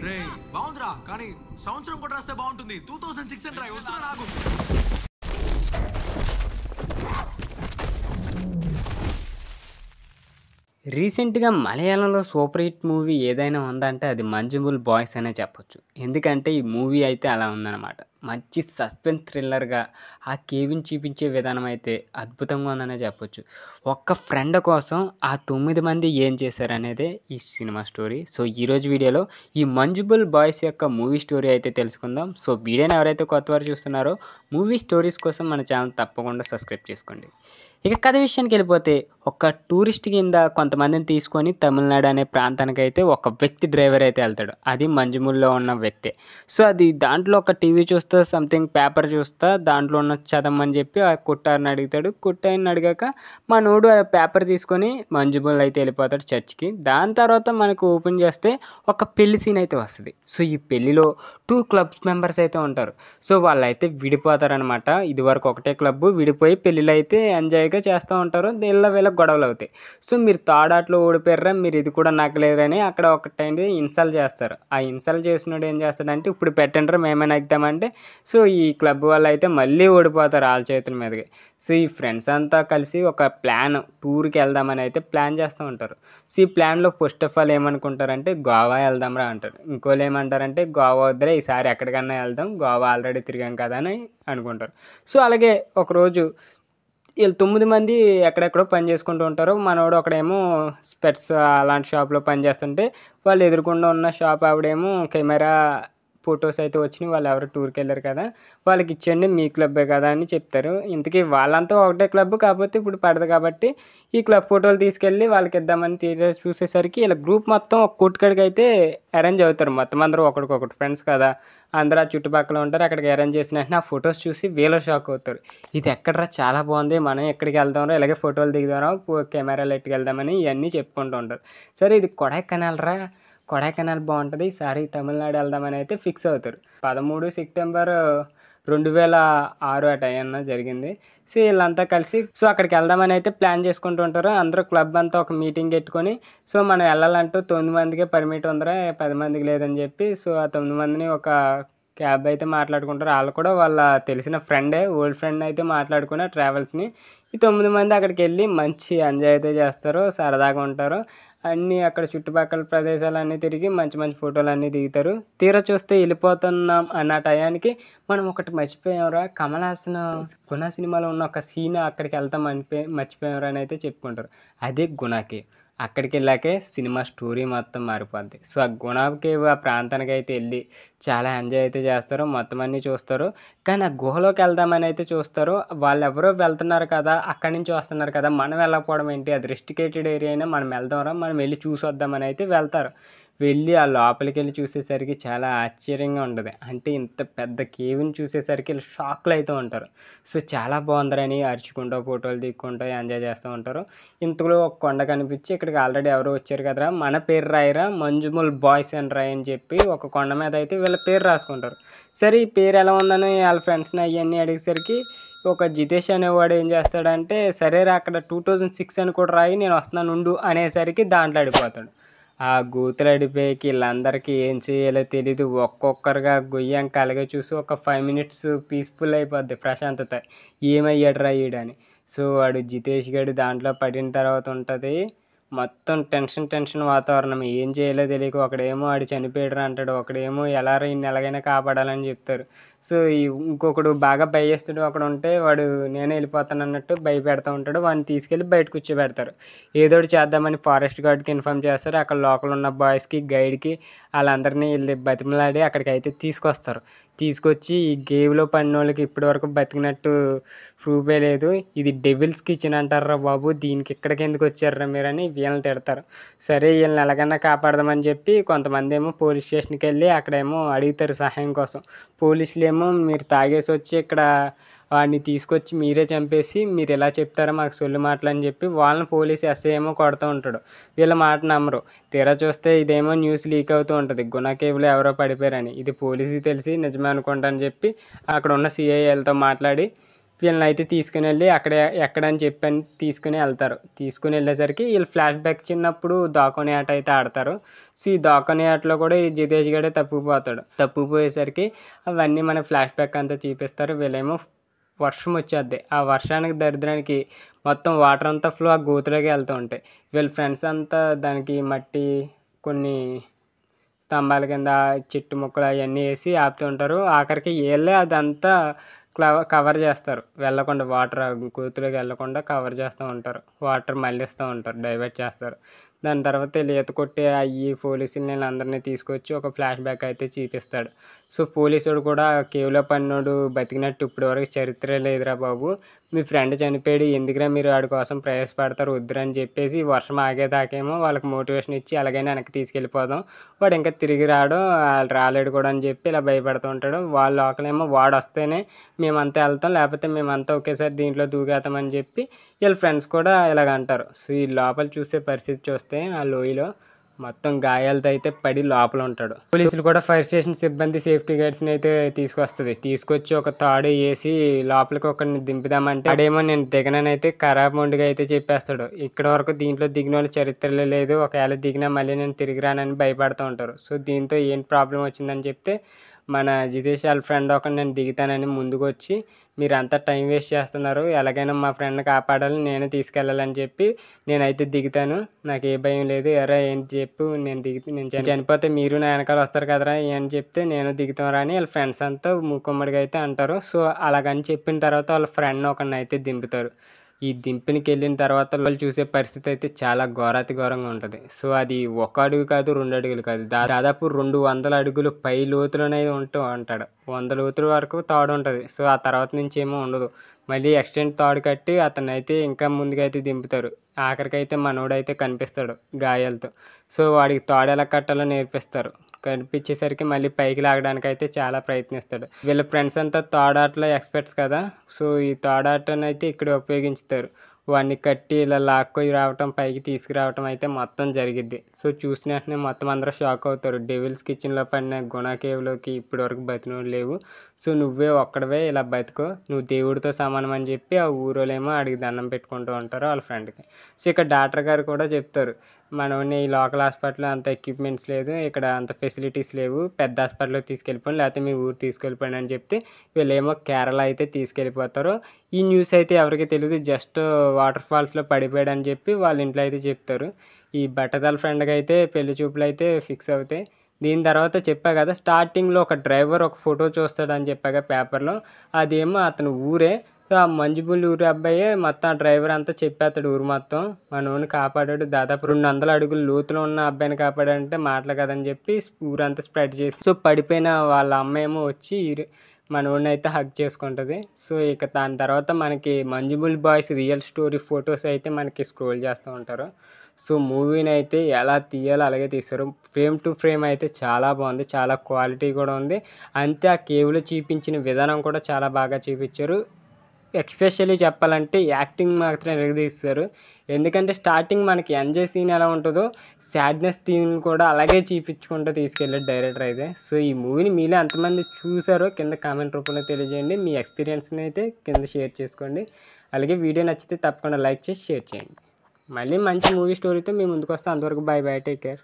రే బాగుందిరా, కానీ సంవత్సరం కూడా రాస్తే బాగుంటుంది. 2006 రా, వస్తున్నా నాకు. రీసెంట్‌గా మలయాళంలో సూపర్ హిట్ మూవీ ఏదైనా ఉందంటే అది 'మంజుమూల్ బాయ్స్' అనే చెప్పొచ్చు. ఎందుకంటే ఈ మూవీ అయితే అలా ఉందనమాట. మంచి సస్పెన్స్ థ్రిల్లర్‌గా ఆ కేవ్‌ని చూపించే విధానం అయితే అద్భుతంగా ఉందనే చెప్పొచ్చు. ఒక్క ఫ్రెండ్ కోసం ఆ 9 మంది ఏం చేశారనేదే ఈ సినిమా స్టోరీ. సో ఈరోజు వీడియోలో ఈ 'మంజుమూల్ బాయ్స్' యొక్క మూవీ స్టోరీ అయితే తెలుసుకుందాం. సో వీడియోని ఎవరైతే కొత్తవారు చూస్తున్నారో మూవీ స్టోరీస్ కోసం మన ఛానల్ తప్పకుండా సబ్స్క్రైబ్ చేసుకోండి. ఇక కథ విషయానికెళ్ళిపోతే ఒక టూరిస్ట్ కింద కొంతమందిని తీసుకొని తమిళనాడు అనే ప్రాంతానికైతే ఒక వ్యక్తి డ్రైవర్ అయితే వెళ్తాడు. అది మంజుమూల్‌లో ఉన్న వ్యక్తే. సో అది దాంట్లో ఒక టీవీ చూస్తా సంథింగ్ పేపర్ చూస్తా దాంట్లో ఉన్న చదవమని చెప్పి ఆ కొట్టారిని అడుగుతాడు. కొట్టారిని అడిగాక మనోడు ఆ పేపర్ తీసుకొని మంజుమూల్ అయితే వెళ్ళిపోతాడు చర్చ్‌కి. దాని తర్వాత మనకు ఓపెన్ చేస్తే ఒక పెళ్లి సీన్ అయితే వస్తది. సో ఈ పెళ్లిలో 2 క్లబ్స్ మెంబర్స్ అయితే ఉంటారు. సో వాళ్ళైతే విడిపోతారనమాట. ఇదివరకు ఒకటే క్లబ్బు విడిపోయి పెళ్ళిళ్ళు అయితే ఎంజాయ్‌గా చేస్తూ ఉంటారు. వీళ్ళ గొడవలు అవుతాయి. సో మీరు థర్డ్ ఆటలో ఓడిపోయారురా, మీరు ఇది కూడా నగ్గలేరని అక్కడ ఒకటైంది ఇన్సల్ట్ చేస్తారు. ఆ ఇన్సల్ట్ చేసినోడు ఏం చేస్తాడంటే ఇప్పుడు పెట్టండిరా మేమే నగ్గుతామంటే సో ఈ క్లబ్ వాళ్ళు అయితే మళ్ళీ ఓడిపోతారు వాళ్ళ చేతుల మీదకి. సో ఈ ఫ్రెండ్స్ అంతా కలిసి ఒక ప్లాన్ టూర్‌కి వెళ్దామని అయితే ప్లాన్ చేస్తూ ఉంటారు. సో ఈ ప్లాన్‌లో ఫస్ట్ ఆఫ్ ఆల్ ఏమనుకుంటారంటే గోవా వెళ్దాంరా అంటారు. ఇంకోళ్ళు ఏమంటారంటే గోవా వద్దురా ఈసారి ఎక్కడికన్నా వెళ్దాం, గోవా ఆల్రెడీ తిరిగాం కదా అని అనుకుంటారు. సో అలాగే ఒకరోజు వీళ్ళు 9 మంది ఎక్కడెక్కడో పని చేసుకుంటూ ఉంటారు. మనోడు ఒకడేమో స్పెట్స్ అలాంటి షాప్‌లో పని చేస్తుంటే వాళ్ళు ఎదురుగుండా ఉన్న షాప్ ఆవిడేమో కెమెరా ఫోటోస్ అయితే వచ్చినాయి. వాళ్ళు ఎవరో టూర్‌కి వెళ్ళారు కదా, వాళ్ళకి ఇచ్చేయండి మీ క్లబ్బే కదా అని చెప్తారు. ఇంతకీ వాళ్ళంతా ఒకటే క్లబ్ కాకపోతే ఇప్పుడు పడదు కాబట్టి ఈ క్లబ్ ఫోటోలు తీసుకెళ్ళి వాళ్ళకి ఇద్దామని చూసేసరికి ఇలా గ్రూప్ మొత్తం ఒక కొట్టుకాడికి అయితే అరేంజ్ అవుతారు. మొత్తం అందరూ ఒకడికొకటి ఫ్రెండ్స్ కదా, అందరూ ఆ చుట్టుపక్కల ఉంటారు. అక్కడికి అరేంజ్ చేసిన వెంటనే ఆ ఫొటోస్ చూసి వీళ్ళ షాక్ అవుతారు. ఇది ఎక్కడరా చాలా బాగుంది, మనం ఎక్కడికి వెళ్దాంరా, ఇలాగే ఫోటోలు దిగుదాంరా, కెమెరాలు ఎట్టుకెళ్దామని ఇవన్నీ చెప్పుకుంటూ ఉంటారు. సరే ఇది కొడైకెనాల్ రా, కొడైకెనాల్ బాగుంటుంది, ఈసారి తమిళనాడు వెళ్దామని అయితే ఫిక్స్ అవుతారు. 13 సెప్టెంబర్ 2006 ఆ టైంన జరిగింది. సో వీళ్ళంతా కలిసి సో అక్కడికి వెళ్దామని అయితే ప్లాన్ చేసుకుంటూ ఉంటారు. అందరూ క్లబ్ అంతా ఒక మీటింగ్ పెట్టుకొని సో మనం వెళ్ళాలంటూ 9 మందికే పర్మిట్ ఉందిరా, 10 మందికి లేదని చెప్పి సో ఆ 9 మందిని ఒక క్యాబ్ అయితే మాట్లాడుకుంటారు. వాళ్ళు కూడా వాళ్ళ తెలిసిన ఫ్రెండే, ఓల్డ్ ఫ్రెండ్ అయితే మాట్లాడుకుని ట్రావెల్స్ని ఈ 9 మంది అక్కడికి వెళ్ళి మంచి ఎంజాయ్ అయితే చేస్తారు, సరదాగా ఉంటారు. అన్నీ అక్కడ చుట్టుపక్కల ప్రదేశాలన్నీ తిరిగి మంచి మంచి ఫోటోలు అన్నీ దిగుతారు. తీరా చూస్తే వెళ్ళిపోతున్నాం అన్న టయానికి మనం ఒకటి మర్చిపోయాంరా, కమల్ హాసన్ 'గుణ' సినిమాలో ఉన్న ఒక సీన్ అక్కడికి వెళ్తాం మర్చిపోయాంరా అని అయితే చెప్పుకుంటారు. అదే గుణ కేవ్. అక్కడికి వెళ్ళాకే సినిమా స్టోరీ మొత్తం మారిపోద్ది. సో ఆ గుణ కేవ్ ఆ ప్రాంతానికి అయితే వెళ్ళి చాలా ఎంజాయ్ అయితే చేస్తారు, మొత్తం అన్నీ చూస్తారు. కానీ ఆ గుహలోకి వెళ్దామని అయితే చూస్తారు. వాళ్ళు ఎవరో వెళ్తున్నారు కదా, అక్కడి నుంచి వస్తున్నారు కదా, మనం వెళ్ళకపోవడం ఏంటి, అది రెస్ట్రిక్టెడ్ ఏరియా అయినా మనం వెళ్దాంరా, మనం వెళ్ళి చూసి వద్దామని అయితే వెళ్తారు. వెళ్ళి ఆ లోపలికి వెళ్ళి చూసేసరికి చాలా ఆశ్చర్యంగా ఉంటుంది. అంటే ఇంత పెద్ద కేవ్ని చూసేసరికి వీళ్ళు షాక్లో అయితే ఉంటారు. సో చాలా బాగుందని అరుచుకుంటూ ఫోటోలు దిక్కుంటూ ఎంజాయ్ చేస్తూ ఉంటారు. ఇంతలో ఒక కొండ కనిపించి ఇక్కడికి ఆల్రెడీ ఎవరో వచ్చారు కదరా, మన పేరు రాయిరా, మంజుమూల్ బాయ్స్ అని రాయి అని చెప్పి ఒక కొండ మీద అయితే వీళ్ళ పేరు రాసుకుంటారు. సరే ఈ పేరు ఎలా ఉందని వాళ్ళ ఫ్రెండ్స్ని అవన్నీ అడిగేసరికి ఒక జితేష్ అనేవాడు ఏం చేస్తాడంటే సరేరా అక్కడ 2006 అని కూడా రాయి, నేను వస్తున్నాను ఉండు అనేసరికి దాంట్లో అడిపోతాడు. ఆ గోతులు అడిపోయాకి వీళ్ళందరికీ ఏం చేయాలో తెలీదు. ఒక్కొక్కరుగా గొయ్యంక అలాగే చూసి ఒక 5 మినిట్స్ పీస్ఫుల్ అయిపోద్ది ప్రశాంతత, ఏమయ్యాడురా ఈడని. సో వాడు జితేష్ గడు దాంట్లో పడిన తర్వాత ఉంటుంది మొత్తం టెన్షన్ వాతావరణం, ఏం చేయాలో తెలియక ఒకడేమో ఆడు చనిపోయాడురా అంటాడు, ఒకడేమో ఎలారా ఇన్ని ఎలాగైనా కాపాడాలని చెప్తారు. సో ఇంకొకడు బాగా భయేస్తాడు, ఒకడు ఉంటే వాడు నేనే వెళ్ళిపోతాను అన్నట్టు భయపెడతా ఉంటాడు. వాడిని తీసుకెళ్ళి బయట కూర్చోబెడతారు. ఏదో ఒకటి చేద్దామని ఫారెస్ట్ గార్డ్కి ఇన్ఫామ్ చేస్తారు. అక్కడ లోకల్ ఉన్న బాయ్స్కి గైడ్కి వాళ్ళందరినీ వెళ్ళి బతిమలాడి అక్కడికి అయితే తీసుకొస్తారు. తీసుకొచ్చి ఈ గేవ్లో పడిన వాళ్ళకి ఇప్పటివరకు బతికినట్టు ప్రూఫే లేదు, ఇది డెవిల్స్ కిచెన్ అంటారా బాబు, దీనికి ఇక్కడికి ఎందుకు వచ్చారా మీరని వీళ్ళని తిడతారు. సరే వీళ్ళని ఎలాగన్నా కాపాడదామని చెప్పి కొంతమంది ఏమో పోలీస్ స్టేషన్కి వెళ్ళి అక్కడేమో అడుగుతారు సహాయం కోసం. పోలీసులు ఏమో మీరు తాగేసి వచ్చి ఇక్కడ వాడిని తీసుకొచ్చి మీరే చంపేసి మీరు ఎలా చెప్తారో మాకు సొల్లు మాటలు అని చెప్పి వాళ్ళని పోలీస్ ఎస్ఐ ఏమో కొడుతూ ఉంటాడు. వీళ్ళ మాట నమ్మరు. తీరా చూస్తే ఇదేమో న్యూస్ లీక్ అవుతూ ఉంటుంది, గుణ కేవ్లో ఎవరో పడిపోయారని. ఇది పోలీసుకి తెలిసి నిజమే అనుకుంటా అని చెప్పి అక్కడ ఉన్న సిఐలతో మాట్లాడి వీళ్ళని అయితే తీసుకుని వెళ్ళి అక్కడ ఎక్కడని చెప్పని తీసుకుని వెళ్తారు. తీసుకుని వెళ్ళేసరికి వీళ్ళు ఫ్లాష్ బ్యాక్ చిన్నప్పుడు దాక్కునే ఆట అయితే ఆడతారు. సో ఈ దాక్కునే ఆటలో కూడా ఈ జితేష్ గడే తప్పిపోతాడు. తప్పిపోయేసరికి అవన్నీ మన ఫ్లాష్ బ్యాక్ అంతా చూపిస్తారు. వీళ్ళేమో వర్షం వచ్చేద్ది. ఆ వర్షానికి దరిద్రానికి మొత్తం వాటర్ అంతా ఫ్లో ఆ గోతులోకి వెళ్తూ ఉంటాయి. వీళ్ళ ఫ్రెండ్స్ అంతా దానికి మట్టి కొన్ని స్తంభాల కింద చెట్టు ముక్కలు అవన్నీ వేసి ఆపుతూ ఉంటారు. ఆఖరికి వీళ్ళే అదంతా కవర్ చేస్తారు. వెళ్ళకుండా వాటర్ గోతులోకి వెళ్ళకుండా కవర్ చేస్తూ ఉంటారు. వాటర్ మళ్ళిస్తూ ఉంటారు, డైవర్ట్ చేస్తారు. దాని తర్వాత వీళ్ళు ఈత కొట్టే అయ్యి పోలీసులు వీళ్ళందరినీ తీసుకొచ్చి ఒక ఫ్లాష్ బ్యాక్ అయితే చూపిస్తాడు. సో పోలీసుడు కూడా కేవ్లో పడినోడు బతికినట్టు ఇప్పటివరకు చరిత్ర లేదురా బాబు, మీ ఫ్రెండ్ చనిపోయాడు, ఎందుకురా మీరు వాడి కోసం ప్రయాసపడతారు, వద్దురని చెప్పేసి వర్షం ఆగేదాకేమో వాళ్ళకి మోటివేషన్ ఇచ్చి అలాగైనా వెనక్కి తీసుకెళ్ళిపోదాం, వాడు ఇంకా తిరిగి రాలేడు కూడా అని చెప్పి ఇలా భయపడుతూ ఉంటాడు. వాళ్ళ లోకలేమో వాడు వస్తేనే మేమంతా వెళ్తాం, లేకపోతే మేమంతా ఒకేసారి దీంట్లో దూకేతామని చెప్పి వీళ్ళ ఫ్రెండ్స్ కూడా ఇలాగ అంటారు. సో ఈ లోపల చూసే పరిస్థితి చూస్తే ఆ లోయలో మొత్తం గాయాలతో అయితే పడి లోపల ఉంటాడు. పోలీసులు కూడా ఫైర్ స్టేషన్ సిబ్బంది సేఫ్టీ గార్డ్స్ని అయితే తీసుకొచ్చి ఒక తాడు వేసి లోపలికి ఒకరిని దింపుదామంటే అడేమో నేను దిగనైతే ఖరాబ్ మొండిగా అయితే చెప్పేస్తాడు. ఇక్కడ వరకు దీంట్లో దిగిన వాళ్ళ చరిత్రలే లేదు, ఒకవేళ దిగినా మళ్ళీ నేను తిరిగి రానని భయపడుతూ ఉంటారు. సో దీంతో ఏం ప్రాబ్లం వచ్చిందని చెప్తే మన జితేష్ వాళ్ళ ఫ్రెండ్ ఒకటి నేను దిగుతానని ముందుకు వచ్చి మీరంతా టైం వేస్ట్ చేస్తున్నారు, ఎలాగైనా మా ఫ్రెండ్ని కాపాడాలి, నేనే తీసుకెళ్ళాలని చెప్పి నేనైతే దిగుతాను, నాకు ఏ భయం లేదు, ఎరా ఏం చెప్పు, నేను చనిపోతే మీరు నా వెనకాల వస్తారు కదరా అని చెప్తే నేను దిగుతారా అని వాళ్ళ ఫ్రెండ్స్ అంతా మూకుమ్మడిగా అయితే అంటారు. సో అలాగని చెప్పిన తర్వాత వాళ్ళ ఫ్రెండ్ ఒకరిని అయితే దింపుతారు. ఈ దింపినికి వెళ్ళిన తర్వాత వాళ్ళు చూసే పరిస్థితి అయితే చాలా ఘోరాతి ఘోరంగా ఉంటుంది. సో అది 1 అడుగు కాదు, 2 అడుగులు కాదు, దాదాపు 200 అడుగులు పై లోతులోనే ఉంటాడు. 100 లోతుల వరకు తాడు ఉంటుంది. సో ఆ తర్వాత నుంచి ఏమో ఉండదు. మళ్ళీ ఎక్స్టెండ్ తాడు కట్టి అతను అయితే ఇంకా ముందుకైతే దింపుతారు. ఆఖరికైతే మనోడైతే కనిపిస్తాడు గాయాలతో. సో వాడికి తాడు ఎలా కట్టాలో నేర్పిస్తారు. కనిపించేసరికి మళ్ళీ పైకి లాగడానికి అయితే చాలా ప్రయత్నిస్తాడు. వీళ్ళ ఫ్రెండ్స్ అంతా తాడాటలో ఎక్స్పర్ట్స్ కదా. సో ఈ తాడాటను అయితే ఇక్కడ ఉపయోగించుతారు. వాడిని కట్టి ఇలా లాక్కొని రావటం, పైకి తీసుకురావటం అయితే మొత్తం జరిగిద్ది. సో చూసిన వెంటనే మొత్తం అందరూ షాక్ అవుతారు. డెవిల్స్ కిచెన్లో పడిన గుణ కేవ్లోకి ఇప్పటివరకు బతినోడు లేవు, సో నువ్వే ఒక్కడవే ఇలా బతుకో, నువ్వు దేవుడితో సమానం అని చెప్పి ఆ ఊరోళ్ళేమో అడిగి దండం పెట్టుకుంటూ ఉంటారు వాళ్ళ ఫ్రెండ్కి. సో ఇక్కడ డాక్టర్ గారు కూడా చెప్తారు, మనోడిని ఈ లోకల్ హాస్పిటల్లో అంత ఎక్విప్మెంట్స్ లేదు, ఇక్కడ అంత ఫెసిలిటీస్ లేవు, పెద్ద హాస్పిటల్కి తీసుకెళ్ళిపోండి, లేకపోతే మీ ఊరు తీసుకెళ్ళిపోండి అని చెప్తే వీళ్ళేమో కేరళ అయితే తీసుకెళ్ళిపోతారు. ఈ న్యూస్ అయితే ఎవరికి తెలియదు, జస్ట్ వాటర్ ఫాల్స్లో పడిపోయాడు అని చెప్పి వాళ్ళ ఇంట్లో అయితే చెప్తారు. ఈ బట్టతల ఫ్రెండ్కి అయితే పెళ్లి చూపులు అయితే ఫిక్స్ అవుతాయి. దీని తర్వాత చెప్పా కదా స్టార్టింగ్లో ఒక డ్రైవర్ ఒక ఫోటో చూస్తాడని చెప్పాక పేపర్లో, అదేమో అతను ఊరే. సో ఆ మంజుబుల్లి ఊరి అబ్బాయే మొత్తం ఆ డ్రైవర్ అంతా చెప్పేస్తాడు ఊరు మొత్తం, మనోని కాపాడాడు, దాదాపు 200 అడుగుల లోతులో ఉన్న అబ్బాయిని కాపాడంటే మాటలు కదని చెప్పి ఊరంతా స్ప్రెడ్ చేసి, సో పడిపోయిన వాళ్ళ అమ్మ ఏమో వచ్చి మనోడిని అయితే హగ్ చేసుకుంటుంది. సో ఇక దాని తర్వాత మనకి మంజుబుల్ బాయ్స్ రియల్ స్టోరీ ఫొటోస్ అయితే మనకి స్క్రోల్ చేస్తూ ఉంటారు. సో మూవీని అయితే ఎలా తీయాలో అలాగే తీస్తారు. ఫ్రేమ్ టు ఫ్రేమ్ అయితే చాలా బాగుంది, చాలా క్వాలిటీ కూడా ఉంది. అంతే ఆ కేవ్లో చూపించిన విధానం కూడా చాలా బాగా చూపించారు. ఎస్పెషల్లీ చెప్పాలంటే యాక్టింగ్ మాత్రం ఎరగదీస్తారు. ఎందుకంటే స్టార్టింగ్ మనకి ఎంజాయ్ సీన్ ఎలా ఉంటుందో సాడ్నెస్ సీన్ కూడా అలాగే చూపించుకుంటూ తీసుకెళ్ళాడు డైరెక్టర్ అయితే. సో ఈ మూవీని మీలో ఎంతమంది చూసారో కింద కామెంట్ రూపంలో తెలియజేయండి. మీ ఎక్స్పీరియన్స్ని అయితే కింద షేర్ చేసుకోండి. అలాగే వీడియో నచ్చితే తప్పకుండా లైక్ చేసి షేర్ చేయండి. మళ్ళీ మంచి మూవీ స్టోరీతో మీ ముందుకు వస్తాం. అంతవరకు బై బై, టేక్ కేర్.